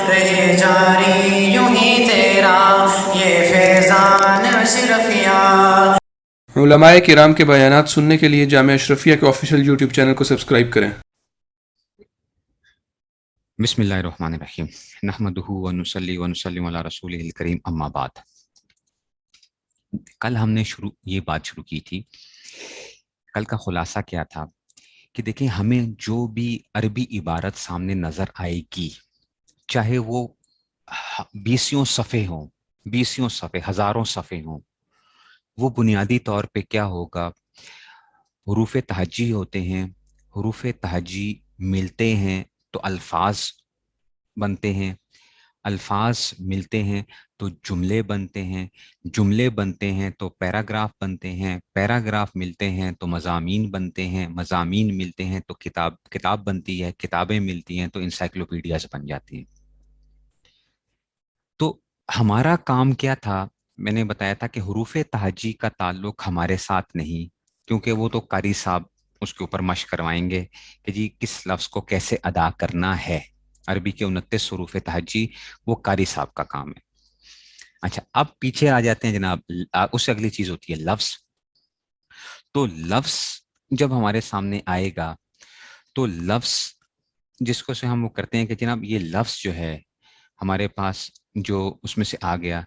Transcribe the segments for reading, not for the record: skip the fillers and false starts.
رہے جاری یوں ہی تیرا یہ فیضان اشرفیہ۔ علماء کرام کے بیانات سننے کے لیے جامعہ اشرفیہ کے آفیشیل یوٹیوب چینل کو سبسکرائب کریں۔ بسم اللہ الرحمن الرحیم، نحمدہ ونصلی ونسلم علی رسولہ الکریم، اما بعد۔ کل ہم نے یہ بات شروع کی تھی۔ کل کا خلاصہ کیا تھا کہ دیکھیں، ہمیں جو بھی عربی عبارت سامنے نظر آئے گی، چاہے وہ 20 صفحے ہوں، 20 صفحے، ہزاروں صفحے ہوں، وہ بنیادی طور پہ کیا ہوگا؟ حروف تہجی ہوتے ہیں۔ حروف تہجی ملتے ہیں تو الفاظ بنتے ہیں، الفاظ ملتے ہیں تو جملے بنتے ہیں، جملے بنتے ہیں تو پیراگراف بنتے ہیں، پیراگراف ملتے ہیں تو مضامین بنتے ہیں، مضامین ملتے ہیں تو کتاب بنتی ہے، کتابیں ملتی ہیں تو انسائکلوپیڈیاز بن جاتی ہیں۔ تو ہمارا کام کیا تھا؟ میں نے بتایا تھا کہ حروف تہجی کا تعلق ہمارے ساتھ نہیں، کیونکہ وہ تو قاری صاحب اس کے اوپر مشق کروائیں گے کہ جی کس لفظ کو کیسے ادا کرنا ہے۔ عربی کے 29 حروف تہجی وہ قاری صاحب کا کام ہے۔ اچھا، اب پیچھے آ جاتے ہیں جناب، اس سے اگلی چیز ہوتی ہے لفظ۔ تو لفظ جب ہمارے سامنے آئے گا تو لفظ جس کو سے ہم وہ کرتے ہیں کہ جناب یہ لفظ جو ہے ہمارے پاس جو اس میں سے آ گیا،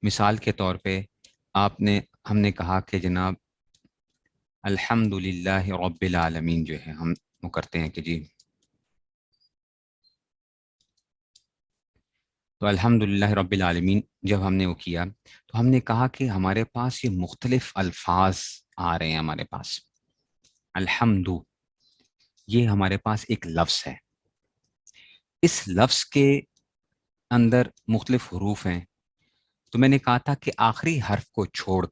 مثال کے طور پہ ہم نے کہا کہ جناب الحمدللہ رب العالمین، جو ہے ہم وہ کرتے ہیں کہ جی تو الحمدللہ رب العالمین جب ہم نے وہ کیا تو ہم نے کہا کہ ہمارے پاس یہ مختلف الفاظ آ رہے ہیں ہمارے پاس۔ الحمد، یہ ہمارے پاس ایک لفظ ہے، اس لفظ کے اندر مختلف حروف ہیں۔ تو میں نے کہا تھا کہ آخری حرف کو چھوڑ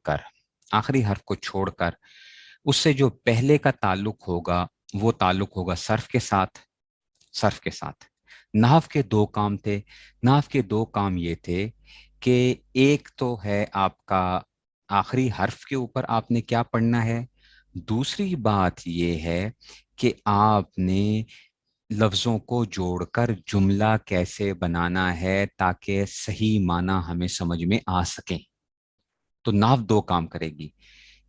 کر اس سے جو پہلے کا تعلق ہوگا وہ تعلق ہوگا صرف کے ساتھ۔ نحو کے 2 کام تھے۔ نحو کے 2 کام یہ تھے کہ ایک تو ہے آپ کا آخری حرف کے اوپر آپ نے کیا پڑھنا ہے، دوسری بات یہ ہے کہ آپ نے لفظوں کو جوڑ کر جملہ کیسے بنانا ہے تاکہ صحیح معنی ہمیں سمجھ میں آ سکیں۔ تو نحو 2 کام کرے گی،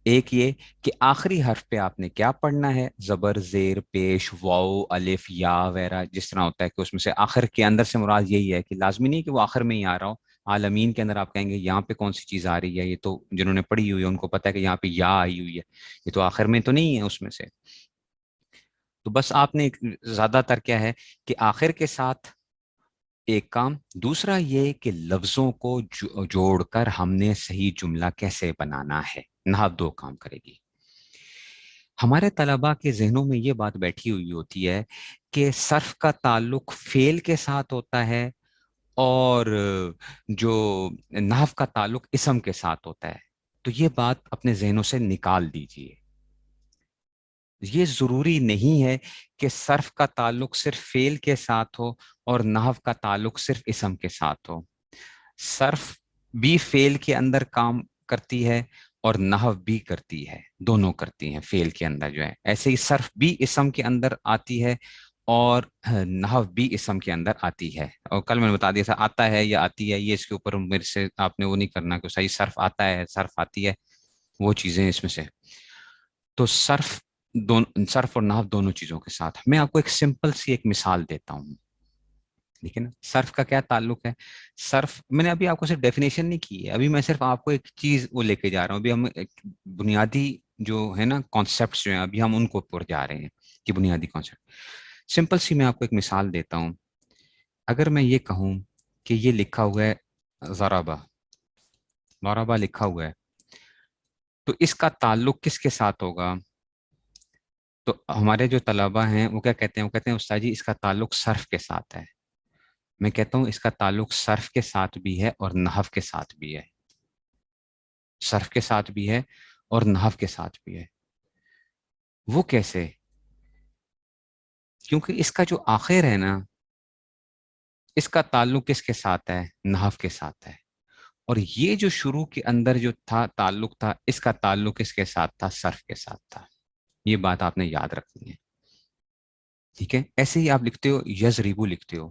ایک یہ کہ آخری حرف پہ آپ نے کیا پڑھنا ہے، زبر، زیر، پیش، واو، الف، یا وغیرہ، جس طرح ہوتا ہے کہ اس میں سے آخر کے اندر سے مراد یہی ہے کہ لازمی نہیں کہ وہ آخر میں ہی آ رہا ہو۔ عالمین کے اندر آپ کہیں گے یہاں پہ کون سی چیز آ رہی ہے، یہ تو جنہوں نے پڑھی ہوئی ہے ان کو پتہ ہے کہ یہاں پہ یا آئی ہوئی ہے، یہ تو آخر میں تو نہیں ہے اس میں سے۔ تو بس آپ نے زیادہ تر کیا ہے کہ آخر کے ساتھ ایک کام، دوسرا یہ کہ لفظوں کو جوڑ کر ہم نے صحیح جملہ کیسے بنانا ہے۔ نحو 2 کام کرے گی۔ ہمارے طلباء کے ذہنوں میں یہ بات بیٹھی ہوئی ہوتی ہے کہ صرف کا تعلق فعل کے ساتھ ہوتا ہے اور جو نحو کا تعلق اسم کے ساتھ ہوتا ہے۔ تو یہ بات اپنے ذہنوں سے نکال دیجئے۔ یہ ضروری نہیں ہے کہ صرف کا تعلق صرف فعل کے ساتھ ہو اور نحو کا تعلق صرف اسم کے ساتھ ہو۔ صرف بھی فعل کے اندر کام کرتی ہے اور نحو بھی کرتی ہے، دونوں کرتی ہیں فعل کے اندر جو ہے۔ ایسے ہی صرف بھی اسم کے اندر آتی ہے اور نحو بھی اسم کے اندر آتی ہے۔ اور کل میں نے بتا دیا تھا آتا ہے یا آتی ہے، یہ اس کے اوپر میرے سے آپ نے وہ نہیں کرنا کہ صحیح صرف آتا ہے صرف آتی ہے، وہ چیزیں اس میں سے۔ تو صرف اور نحو دونوں چیزوں کے ساتھ میں آپ کو ایک سمپل سی ایک مثال دیتا ہوں، ٹھیک ہے نا۔ صرف کا کیا تعلق ہے؟ صرف میں نے ابھی آپ کو صرف ڈیفینیشن نہیں کی ہے، ابھی میں صرف آپ کو ایک چیز وہ لے کے جا رہا ہوں۔ ابھی ہم بنیادی جو ہے نا کانسیپٹس جو ہیں ابھی ہم ان کو اوپر جا رہے ہیں کہ بنیادی کانسیپٹ۔ سمپل سی میں آپ کو ایک مثال دیتا ہوں۔ اگر میں یہ کہوں کہ یہ لکھا ہوا ہے ضربہ لکھا ہوا ہے، تو اس کا تعلق کس کے ساتھ ہوگا؟ تو ہمارے جو طلبہ ہیں وہ کیا کہتے ہیں؟ وہ کہتے ہیں استاد جی اس کا تعلق صرف کے ساتھ ہے۔ میں کہتا ہوں اس کا تعلق صرف کے ساتھ بھی ہے اور نحو کے ساتھ بھی ہے، صرف کے ساتھ بھی ہے اور نحو کے ساتھ بھی ہے۔ وہ کیسے؟ کیونکہ اس کا جو آخر ہے نا، اس کا تعلق کس کے ساتھ ہے؟ نحو کے ساتھ ہے۔ اور یہ جو شروع کے اندر جو تھا تعلق تھا، اس کا تعلق کس کے ساتھ تھا؟ صرف کے ساتھ تھا۔ یہ بات آپ نے یاد رکھنی ہے، ٹھیک ہے۔ ایسے ہی آپ لکھتے ہو یضربو، لکھتے ہو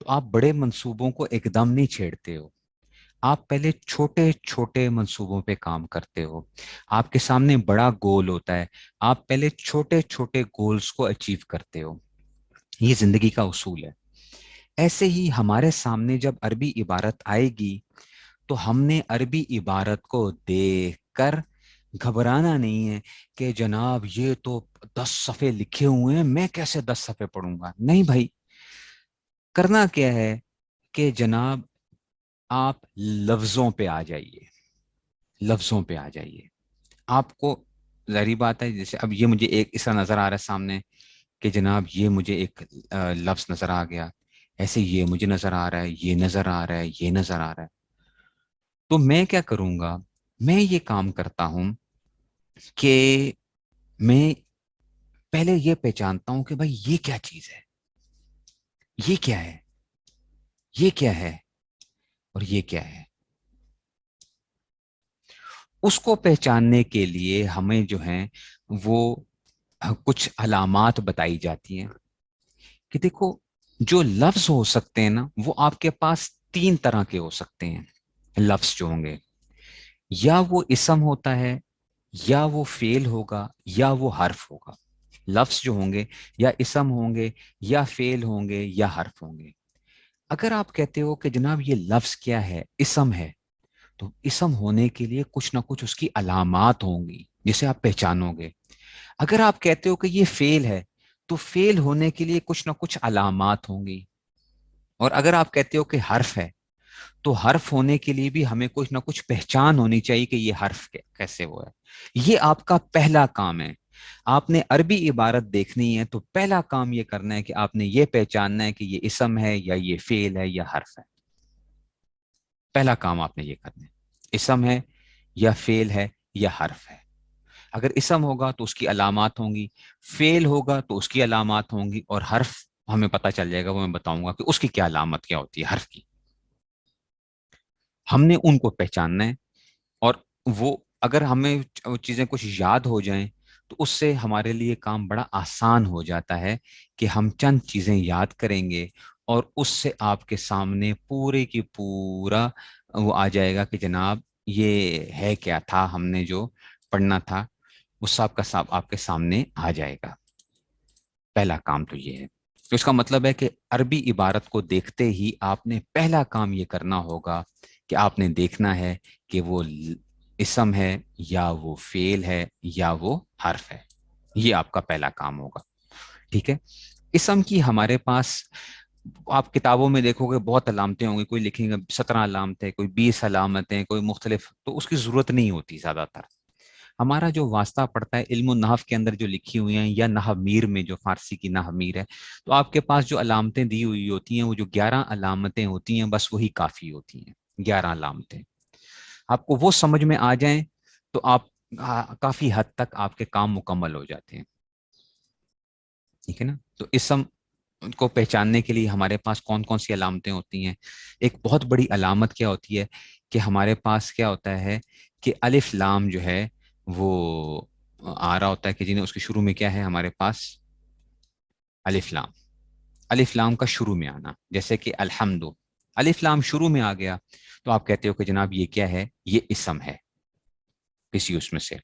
تو آپ بڑے منصوبوں کو ایک دم نہیں چھیڑتے ہو، آپ پہلے چھوٹے چھوٹے منصوبوں پہ کام کرتے ہو. آپ کے سامنے بڑا گول ہوتا ہے، آپ پہلے چھوٹے چھوٹے گولز کو اچیو کرتے ہو. یہ زندگی کا اصول ہے. ایسے ہی ہمارے سامنے جب عربی عبارت آئے گی تو ہم نے عربی عبارت کو دیکھ کر گھبرانا نہیں ہے کہ جناب یہ تو 10 صفحے لکھے ہوئے ہیں، میں کیسے 10 صفحے پڑھوں گا. نہیں بھائی، کرنا کیا ہے کہ جناب آپ لفظوں پہ آ جائیے، لفظوں پہ آ جائیے. آپ کو ظاہری بات ہے، جیسے اب یہ مجھے ایک ایسا نظر آ رہا ہے سامنے کہ جناب یہ مجھے ایک لفظ نظر آ گیا، ایسے یہ مجھے نظر آ رہا ہے، یہ نظر آ رہا ہے، یہ نظر آ رہا ہے. تو میں کیا کروں گا، میں یہ کام کرتا ہوں کہ میں پہلے یہ پہچانتا ہوں کہ بھائی یہ کیا چیز ہے، یہ کیا ہے، یہ کیا ہے، اور یہ کیا ہے. اس کو پہچاننے کے لیے ہمیں جو ہیں وہ کچھ علامات بتائی جاتی ہیں کہ دیکھو جو لفظ ہو سکتے ہیں نا وہ آپ کے پاس 3 طرح کے ہو سکتے ہیں. لفظ جو ہوں گے یا وہ اسم ہوتا ہے، یا وہ فعل ہوگا، یا وہ حرف ہوگا. لفظ جو ہوں گے یا اسم ہوں گے، یا فعل ہوں گے، یا حرف ہوں گے. اگر آپ کہتے ہو کہ جناب یہ لفظ کیا ہے، اسم ہے، تو اسم ہونے کے لیے کچھ نہ کچھ اس کی علامات ہوں گی جسے آپ پہچانو گے. اگر آپ کہتے ہو کہ یہ فعل ہے تو فعل ہونے کے لیے کچھ نہ کچھ علامات ہوں گی. اور اگر آپ کہتے ہو کہ حرف ہے تو حرف ہونے کے لیے بھی ہمیں کچھ نہ کچھ پہچان ہونی چاہیے کہ یہ حرف کیسے ہوا ہے. یہ آپ کا پہلا کام ہے. آپ نے عربی عبارت دیکھنی ہے تو پہلا کام یہ کرنا ہے کہ آپ نے یہ پہچاننا ہے کہ یہ اسم ہے یا یہ فعل ہے یا حرف ہے. پہلا کام آپ نے یہ کرنا ہے، اسم ہے یا فعل ہے یا حرف ہے. اگر اسم ہوگا تو اس کی علامات ہوں گی، فعل ہوگا تو اس کی علامات ہوں گی، اور حرف ہمیں پتہ چل جائے گا، وہ میں بتاؤں گا کہ اس کی کیا علامت کیا ہوتی ہے حرف کی. ہم نے ان کو پہچاننا ہے، اور وہ اگر ہمیں چیزیں کچھ یاد ہو جائیں تو اس سے ہمارے لیے کام بڑا آسان ہو جاتا ہے کہ ہم چند چیزیں یاد کریں گے اور اس سے آپ کے سامنے پورے کی پورا وہ آ جائے گا کہ جناب یہ ہے کیا تھا، ہم نے جو پڑھنا تھا وہ سب کا سب آپ کے سامنے آ جائے گا. پہلا کام تو یہ ہے. تو اس کا مطلب ہے کہ عربی عبارت کو دیکھتے ہی آپ نے پہلا کام یہ کرنا ہوگا کہ آپ نے دیکھنا ہے کہ وہ اسم ہے یا وہ فعل ہے یا وہ حرف ہے. یہ آپ کا پہلا کام ہوگا. ٹھیک ہے. اسم کی ہمارے پاس آپ کتابوں میں دیکھو گے بہت علامتیں ہوں گی، کوئی لکھیں گے 17 علامتیں، کوئی 20 علامتیں، کوئی مختلف، تو اس کی ضرورت نہیں ہوتی زیادہ تر. ہمارا جو واسطہ پڑتا ہے علم النحو کے اندر جو لکھی ہوئی ہیں یا نحو میر میں جو فارسی کی نحو میر ہے، تو آپ کے پاس جو علامتیں دی ہوئی ہوتی ہیں وہ جو 11 علامتیں ہوتی ہیں بس وہی کافی ہوتی ہیں. 11 علامتیں آپ کو وہ سمجھ میں آ جائیں تو آپ کافی حد تک آپ کے کام مکمل ہو جاتے ہیں. ٹھیک ہے نا. تو اسم کو پہچاننے کے لیے ہمارے پاس کون کون سی علامتیں ہوتی ہیں. ایک بہت بڑی علامت کیا ہوتی ہے کہ ہمارے پاس کیا ہوتا ہے کہ الف لام جو ہے وہ آ رہا ہوتا ہے کہ جنہیں اس کے شروع میں کیا ہے ہمارے پاس الف لام. الف لام کا شروع میں آنا، جیسے کہ الحمد، الف لام شروع میں آ گیا تو آپ کہتے ہو کہ جناب یہ کیا ہے، یہ اسم ہے کسی اس میں سے.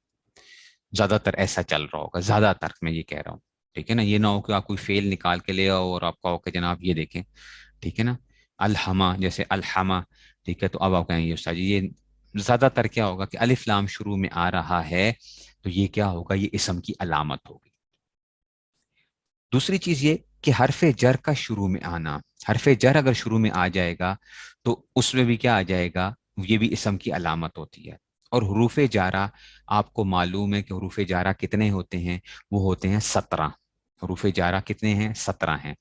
زیادہ تر ایسا چل رہا ہوگا، زیادہ تر میں یہ کہہ رہا ہوں. ٹھیک ہے نا. یہ نہ ہو کہ آپ کوئی فیل نکال کے لے آؤ اور آپ کہو کہ جناب یہ دیکھیں. ٹھیک ہے نا. الحما، جیسے الحما. ٹھیک ہے. تو اب آپ کہیں گے استاد جی یہ زیادہ تر کیا ہوگا کہ الف لام شروع میں آ رہا ہے تو یہ کیا ہوگا، یہ اسم کی علامت ہوگی. دوسری چیز یہ کہ حرف جر کا شروع میں آنا. حرف جر اگر شروع میں آ جائے گا تو اس میں بھی کیا آ جائے گا، یہ بھی اسم کی علامت ہوتی ہے. اور حروف جارہ آپ کو معلوم ہے کہ حروف جارہ کتنے ہوتے ہیں، وہ ہوتے ہیں 17. حروف جارہ کتنے ہیں، 17 ہیں،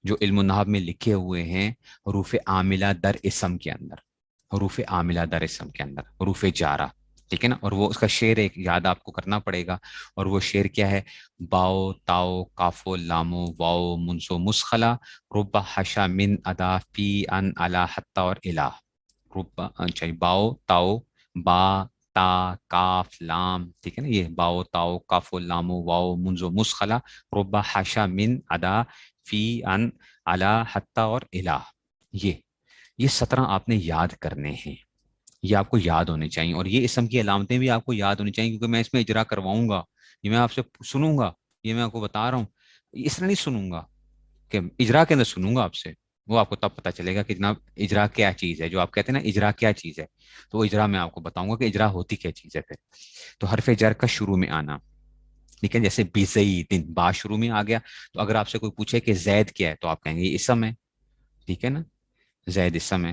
جو علم النحو میں لکھے ہوئے ہیں حروف عاملہ در اسم کے اندر. حروف عاملہ در اسم کے اندر حروف جارہ. ٹھیک ہے نا. اور وہ اس کا شعر ایک یاد آپ کو کرنا پڑے گا، اور وہ شعر کیا ہے، باؤ تاؤ کافو لامو واؤ منسو مسخلا رب حشا من ادا فی ان علا حتی اور الہ. رب اچھا باؤ تاؤ با تا کاف لام. ٹھیک ہے نا. یہ باؤ تاؤ کاف لامو واؤ منزو مسخلا رب حشا من ادا فی ان علی حتی اور الہ، یہ 17 آپ نے یاد کرنے ہیں، یہ آپ کو یاد ہونے چاہیے، اور یہ اسم کی علامتیں بھی آپ کو یاد ہونی چاہیے، کیونکہ میں اس میں اجرا کرواؤں گا، یہ میں آپ سے سنوں گا، یہ میں آپ کو بتا رہا ہوں، اس طرح نہیں سنوں گا کہ اجرا کے اندر سنوں گا آپ سے، وہ آپ کو تب پتہ چلے گا کہ جناب اجرا کیا چیز ہے، جو آپ کہتے ہیں نا اجرا کیا چیز ہے، تو وہ اجرا میں آپ کو بتاؤں گا کہ اجرا ہوتی کیا چیز ہے پھر۔ تو حرف جر کا شروع میں آنا، ٹھیک ہے، جیسے بزیدن، با شروع میں آ گیا، تو اگر آپ سے کوئی پوچھے کہ زید کیا ہے تو آپ کہیں گے یہ اسم ہے، ٹھیک ہے نا، زید اسم ہے،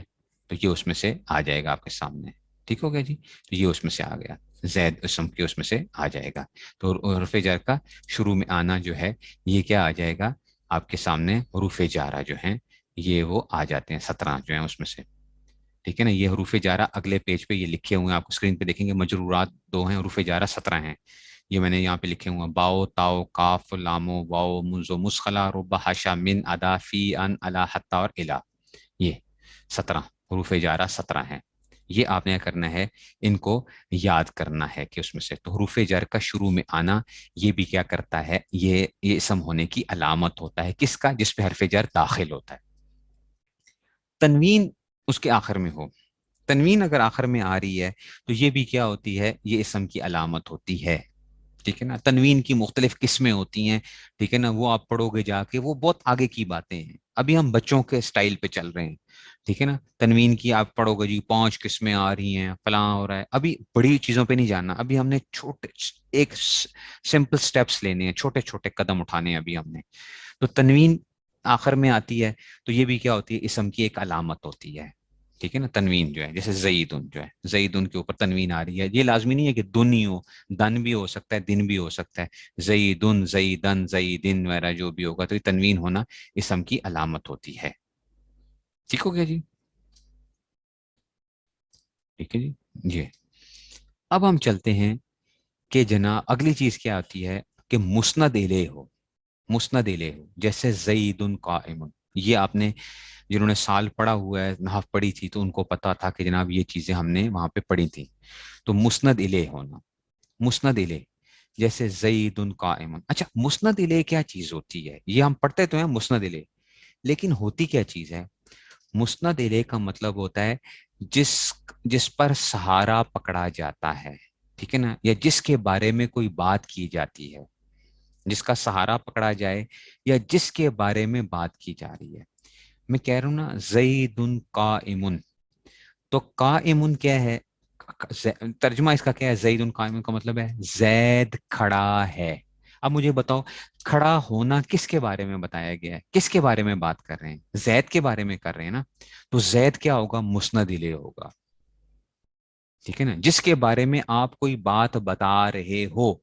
تو یہ اس میں سے آ جائے گا آپ کے سامنے، ٹھیک ہو گیا جی، تو یہ اس میں سے آ گیا، زید اسم کے اس میں سے آ جائے گا، تو حرف جر کا شروع میں آنا جو ہے یہ کیا آ جائے گا آپ کے سامنے، حروف جارہ جو ہیں یہ وہ آ جاتے ہیں 17 جو ہیں اس میں سے، ٹھیک ہے نا، یہ حروف جارہ اگلے پیج پہ یہ لکھے ہوئے ہیں، آپ کو اسکرین پہ دیکھیں گے، مجرورات 2 ہیں، حروف جارہ 17 ہیں، یہ میں نے یہاں پہ لکھے ہوئے ہیں، باؤ تاؤ کاف لامو واؤ منزو مسخلا رب حاشا من ادا فی ان علی حتی اور الہ، یہ 17 حروف جارہ 17 ہیں، یہ آپ نے کرنا ہے، ان کو یاد کرنا ہے کہ اس میں سے، تو حروف جر کا شروع میں آنا یہ بھی کیا کرتا ہے، یہ اسم ہونے کی علامت ہوتا ہے، کس کا؟ جس پہ حرف جر داخل ہوتا ہے۔ تنوین اس کے آخر میں ہو، تنوین اگر آخر میں آ رہی ہے تو یہ بھی کیا ہوتی ہے، یہ اسم کی علامت ہوتی ہے، ٹھیک ہے نا، تنوین کی مختلف قسمیں ہوتی ہیں، ٹھیک ہے نا، وہ آپ پڑھو گے جا کے، وہ بہت آگے کی باتیں ہیں، ابھی ہم بچوں کے سٹائل پہ چل رہے ہیں، ٹھیک ہے نا، تنوین کی آپ پڑھو گے جی 5 قسمیں آ رہی ہیں، فلاں ہو رہا ہے، ابھی بڑی چیزوں پہ نہیں جانا، ابھی ہم نے چھوٹے ایک سمپل سٹیپس لینے ہیں، چھوٹے چھوٹے قدم اٹھانے ہیں ابھی ہم نے، تو تنوین آخر میں آتی ہے تو یہ بھی کیا ہوتی ہے، اسم کی ایک علامت ہوتی ہے، ٹھیک ہے نا، تنوین جو ہے، جیسے زیدن جو ہے، زیدن کے اوپر تنوین آ رہی ہے، یہ لازمی نہیں ہے کہ دن ہی ہو، دن بھی ہو سکتا ہے، دن بھی ہو سکتا ہے، زیدن زیدن زیدن وغیرہ جو بھی ہوگا، تو یہ تنوین ہونا اسم کی علامت ہوتی ہے، ٹھیک ہو گیا جی، ٹھیک ہے جی، جی اب ہم چلتے ہیں کہ جناب اگلی چیز کیا آتی ہے کہ مسند الیہ ہو، مسند الیہ ہو، جیسے زیدن قائم، یہ آپ نے جنہوں نے سال پڑھا ہوا ہے، نحو پڑھی تھی، تو ان کو پتا تھا کہ جناب یہ چیزیں ہم نے وہاں پہ پڑھی تھی، تو مسند الیہ ہونا، مسند الیہ، جیسے زید قائم، اچھا مسند الیہ کیا چیز ہوتی ہے، یہ ہم پڑھتے تو ہیں مسند الیہ، لیکن ہوتی کیا چیز ہے؟ مسند الیہ کا مطلب ہوتا ہے جس جس پر سہارا پکڑا جاتا ہے، ٹھیک ہے نا، یا جس کے بارے میں کوئی بات کی جاتی ہے، جس کا سہارا پکڑا جائے یا جس کے بارے میں بات کی جا رہی ہے، میں کہہ رہا ہوں نا زید قائم، تو قائم کیا ہے، ترجمہ اس کا کیا ہے، زید قائم کا مطلب ہے زید کھڑا ہے، اب مجھے بتاؤ کھڑا ہونا کس کے بارے میں بتایا گیا ہے، کس کے بارے میں بات کر رہے ہیں، زید کے بارے میں کر رہے ہیں نا، تو زید کیا ہوگا، مسند الیہ ہوگا، ٹھیک ہے نا، جس کے بارے میں آپ کوئی بات بتا رہے ہو،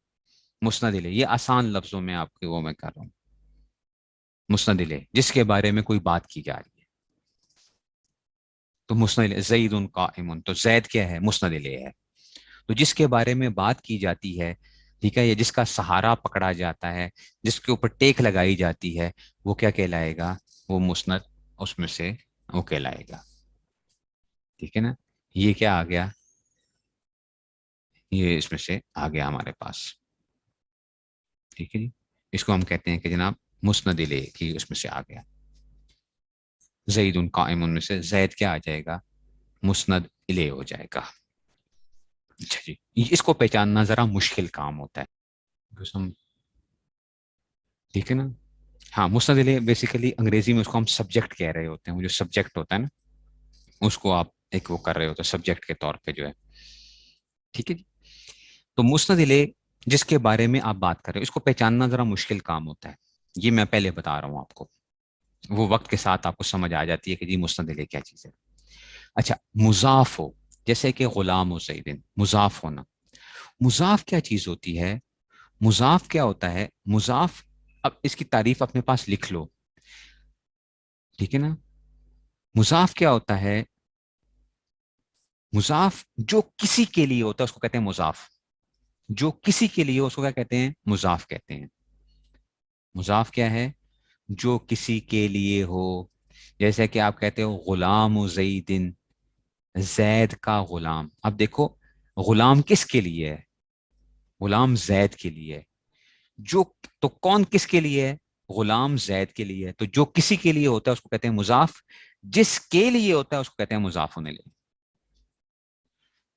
مسند الیہ، یہ آسان لفظوں میں آپ کے وہ میں کر رہا ہوں، مسند الیہ جس کے بارے میں کوئی بات کی جا رہی ہے، تو مسند زید قائم، تو زید کیا ہے، مسند الیہ ہے، تو جس کے بارے میں بات کی جاتی ہے، ٹھیک ہے، یا جس کا سہارا پکڑا جاتا ہے، جس کے اوپر ٹیک لگائی جاتی ہے، وہ کیا کہلائے گا، وہ مسند اس میں سے وہ کہلائے گا، ٹھیک ہے نا، یہ کیا آ گیا، یہ اس میں سے آ گیا ہمارے پاس، ٹھیک ہے جی، اس کو ہم کہتے ہیں کہ جناب مسند الیہ کی اس میں سے آ گیا، زید قائم میں سے زید کیا آ جائے گا، مسند الیہ ہو جائے گا، اچھا جی، اس کو پہچاننا ذرا مشکل کام ہوتا ہے، ٹھیک ہے نا، ہاں مسند الیہ بیسیکلی انگریزی میں اس کو ہم سبجیکٹ کہہ رہے ہوتے ہیں، وہ جو سبجیکٹ ہوتا ہے نا اس کو آپ ایک وہ کر رہے ہوتے ہیں سبجیکٹ کے طور پہ جو ہے، ٹھیک ہے جی، تو مسند الیہ جس کے بارے میں آپ بات کر رہے ہو، اس کو پہچاننا ذرا مشکل کام ہوتا ہے، یہ میں پہلے بتا رہا ہوں آپ کو، وہ وقت کے ساتھ آپ کو سمجھ آ جاتی ہے کہ جی مسند الیہ کیا چیز ہے، اچھا مضاف ہو، جیسے کہ غلام و زیدن، مضاف ہونا، مضاف کیا چیز ہوتی ہے، مضاف کیا ہوتا ہے، مضاف اب اس کی تعریف اپنے پاس لکھ لو، ٹھیک ہے نا، مضاف کیا ہوتا ہے، مضاف جو کسی کے لیے ہوتا ہے اس کو کہتے ہیں مضاف، جو کسی کے لیے اس کو کیا کہتے ہیں، مضاف کہتے ہیں، مضاف کیا ہے، جو کسی کے لیے ہو، جیسے کہ آپ کہتے ہو غلام و زیدن، زید کا غلام، اب دیکھو غلام کس کے لیے ہے، غلام زید کے لیے، جو تو کون کس کے لیے ہے، غلام زید کے لیے ہے، تو جو کسی کے لیے ہوتا ہے اس کو کہتے ہیں مضاف، جس کے لیے ہوتا ہے اس کو کہتے ہیں مضاف الیہ۔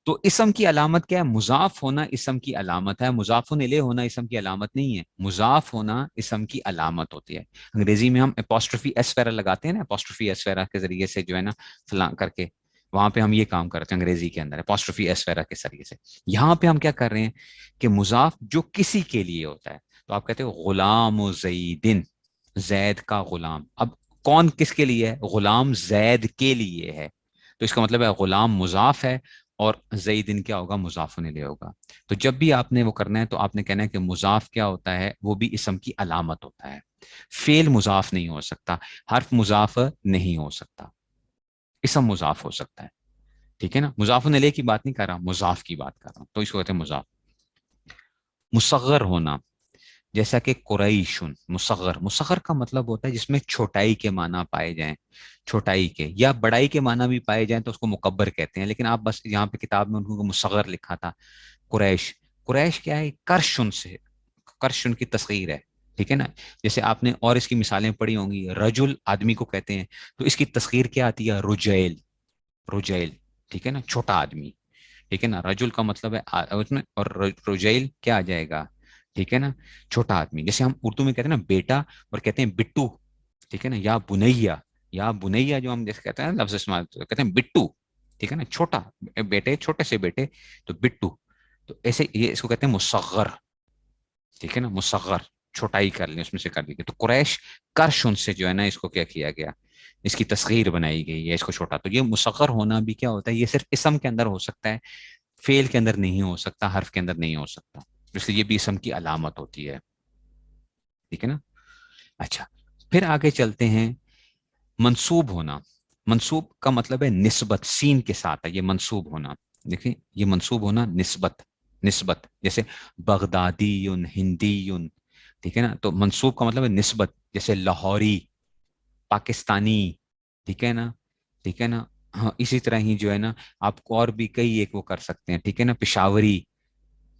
تو اسم کی علامت کیا ہے؟ مضاف ہونا اسم کی علامت ہے، مضاف الیہ ہونا اسم کی علامت نہیں ہے، مضاف ہونا اسم کی علامت ہوتی ہے۔ انگریزی میں ہم اپوسٹرفی ایس وغیرہ لگاتے ہیں نا، اپوسٹرفی ایس وغیرہ کے ذریعے سے جو ہے نا فلاں کر کے، وہاں پہ ہم یہ کام کرتے ہیں انگریزی کے اندر اپوسٹرفی ایس وغیرہ کے ذریعے سے۔ یہاں پہ ہم کیا کر رہے ہیں کہ مضاف جو کسی کے لیے ہوتا ہے، تو آپ کہتے ہیں غلام زیدن، زید کا غلام۔ اب کون کس کے لیے ہے؟ غلام زید کے لیے ہے، تو اس کا مطلب ہے غلام مضاف ہے اور زیدن کیا ہوگا؟ مضاف الیہ ہوگا۔ تو جب بھی آپ نے وہ کرنا ہے تو آپ نے کہنا ہے کہ مضاف کیا ہوتا ہے؟ وہ بھی اسم کی علامت ہوتا ہے۔ فعل مضاف نہیں ہو سکتا، حرف مضاف نہیں ہو سکتا، اسم مضاف ہو سکتا ہے، ٹھیک ہے نا؟ مضاف الیہ کی بات نہیں کر رہا، مضاف کی بات کر رہا ہوں، تو اس کو کہتے ہیں مضاف۔ مصغر ہونا، جیسا کہ قریشن، مصغر، مصغر کا مطلب ہوتا ہے جس میں چھوٹائی کے معنی پائے جائیں، چھوٹائی کے یا بڑائی کے معنی بھی پائے جائیں تو اس کو مکبر کہتے ہیں، لیکن آپ بس یہاں پہ کتاب میں ان کو مصغر لکھا تھا۔ قریش، قریش کیا ہے؟ کرشن سے، کرشن کی تصغیر ہے، ٹھیک ہے نا؟ جیسے آپ نے اور اس کی مثالیں پڑھی ہوں گی، رجل آدمی کو کہتے ہیں، تو اس کی تصغیر کیا آتی ہے؟ رجیل، رجیل، ٹھیک ہے نا؟ چھوٹا آدمی، ٹھیک ہے نا؟ رجل کا مطلب ہے اس میں، اور رجیل کیا آ جائے گا؟ ٹھیک ہے نا؟ چھوٹا آدمی۔ جیسے ہم اردو میں کہتے ہیں نا بیٹا، اور کہتے ہیں بٹو، ٹھیک ہے نا؟ یا بنیا، یا بنیا جو ہم جیسے کہتے ہیں لفظ استعمال کہتے ہیں بٹو، ٹھیک ہے نا؟ چھوٹا بیٹے، چھوٹے سے بیٹے، تو بٹو، تو ایسے یہ اس کو کہتے ہیں مصغر، ٹھیک ہے نا؟ مصغر، چھوٹائی کر لیں اس میں سے کر دی گئی۔ تو قریش کرشن سے جو ہے نا اس کو کیا کیا گیا؟ اس کی تصغیر بنائی گئی ہے، اس کو چھوٹا۔ تو یہ مصغر ہونا بھی کیا ہوتا ہے؟ یہ صرف اسم کے اندر ہو سکتا ہے، فعل کے اندر نہیں ہو سکتا، حرف کے اندر نہیں ہو سکتا، اس لیے یہ بھی اسم کی علامت ہوتی ہے، ٹھیک ہے نا؟ اچھا، پھر آگے چلتے ہیں۔ منصوب ہونا، منصوب کا مطلب ہے نسبت، سین کے ساتھ ہے یہ منصوب ہونا۔ دیکھیں یہ منصوب ہونا نسبت، نسبت، جیسے بغدادی ہندی، ٹھیک ہے نا؟ تو منصوب کا مطلب ہے نسبت، جیسے لاہوری، پاکستانی، ٹھیک ہے نا؟ ٹھیک ہے نا؟ ہاں، اسی طرح ہی جو ہے نا آپ کو اور بھی کئی ایک وہ کر سکتے ہیں، ٹھیک ہے نا؟ پشاوری،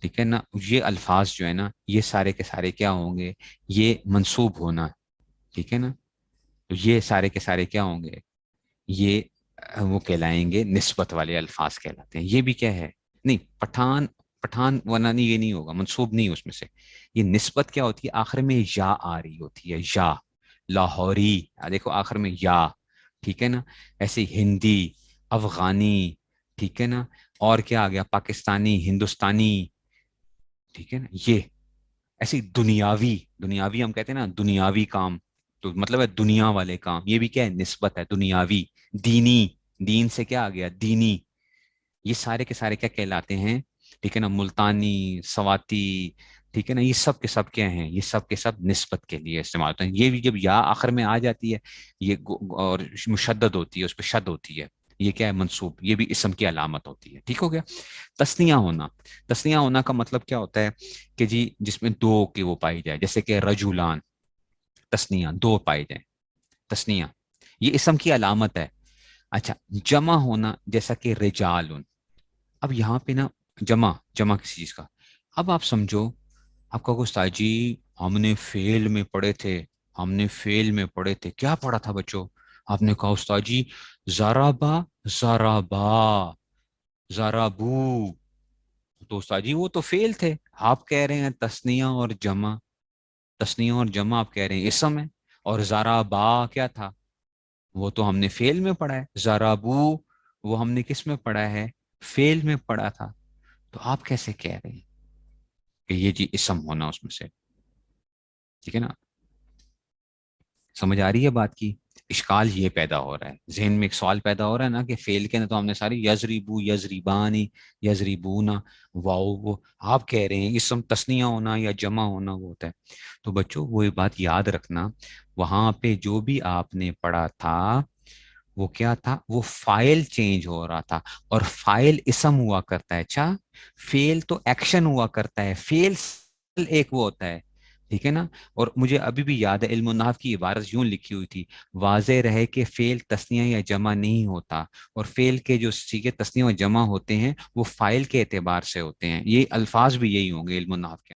ٹھیک ہے نا؟ یہ الفاظ جو ہے نا یہ سارے کے سارے کیا ہوں گے؟ یہ منصوب ہونا، ٹھیک ہے نا؟ تو یہ سارے کے سارے کیا ہوں گے؟ یہ وہ کہلائیں گے نسبت والے الفاظ کہلاتے ہیں۔ یہ بھی کیا ہے؟ نہیں، پٹھان، پٹھان ورنہ نہیں، یہ نہیں ہوگا، منصوب نہیں اس میں سے۔ یہ نسبت کیا ہوتی ہے؟ آخر میں یا آ رہی ہوتی ہے، یا، لاہوری، دیکھو آخر میں یا، ٹھیک ہے نا؟ ایسے ہندی، افغانی، ٹھیک ہے نا؟ اور کیا آ گیا؟ پاکستانی، ہندوستانی، ٹھیک ہے نا؟ یہ ایسی دنیاوی، دنیاوی ہم کہتے ہیں نا دنیاوی کام، تو مطلب ہے دنیا والے کام، یہ بھی کیا ہے؟ نسبت ہے، دنیاوی۔ دینی، دین سے کیا آ گیا؟ دینی۔ یہ سارے کے سارے کیا کہلاتے ہیں؟ ٹھیک ہے نا؟ ملتانی، سواتی، ٹھیک ہے نا؟ یہ سب کے سب کیا ہیں؟ یہ سب کے سب نسبت کے لیے استعمال ہوتے ہیں۔ یہ بھی جب یا آخر میں آ جاتی ہے یہ اور مشدد ہوتی ہے، اس پہ شد ہوتی ہے، یہ کیا ہے؟ منصوب، یہ بھی اسم کی علامت ہوتی ہے، ٹھیک ہو گیا؟ تسنیہ ہونا، تسنیہ ہونا کا مطلب کیا ہوتا ہے؟ کہ جی جس میں دو کی وہ پائی جائے، جیسے کہ رجولان، تسنیہ، دو پائی جائیں، تسنیہ، یہ اسم کی علامت ہے۔ اچھا، جمع ہونا، جیسا کہ رجال، اب یہاں پہ نا جمع، جمع کسی چیز کا، اب آپ سمجھو، آپ کا استاد جی ہم نے فیل میں پڑھے تھے، ہم نے فیل میں پڑھے تھے، کیا پڑھا تھا بچوں؟ آپ نے کہا استاد جی زارابا، زارابا، زارابو، تو استاد جی وہ تو فیل تھے، آپ کہہ رہے ہیں تسنیہ اور جمع، تسنیہ اور جمع آپ کہہ رہے ہیں اسم ہے، اور زارابا کیا تھا؟ وہ تو ہم نے فیل میں پڑھا ہے، زارابو وہ ہم نے کس میں پڑھا ہے؟ فیل میں پڑھا تھا، تو آپ کیسے کہہ رہے ہیں کہ یہ جی اسم ہونا اس میں سے؟ ٹھیک ہے نا؟ سمجھ آ رہی ہے بات کی؟ اشکال یہ پیدا ہو رہا ہے، ذہن میں ایک سوال پیدا ہو رہا ہے نا کہ فیل کے نا تو ہم نے ساری یزریبو، یزریبانی، یزریبونا، واؤ، وہ آپ کہہ رہے ہیں اسم تسنیہ ہونا یا جمع ہونا وہ ہوتا ہے۔ تو بچوں وہ بات یاد رکھنا، وہاں پہ جو بھی آپ نے پڑھا تھا وہ کیا تھا؟ وہ فائل چینج ہو رہا تھا، اور فائل اسم ہوا کرتا ہے۔ اچھا، فیل تو ایکشن ہوا کرتا ہے، فیل ایک وہ ہوتا ہے، ٹھیک ہے نا؟ اور مجھے ابھی بھی یاد ہے علم النحو کی عبارت یوں لکھی ہوئی تھی، واضح رہے کہ فعل تثنیہ یا جمع نہیں ہوتا، اور فعل کے جو صیغے تثنیہ و جمع ہوتے ہیں وہ فاعل کے اعتبار سے ہوتے ہیں۔ یہ الفاظ بھی یہی ہوں گے علم النحو کے۔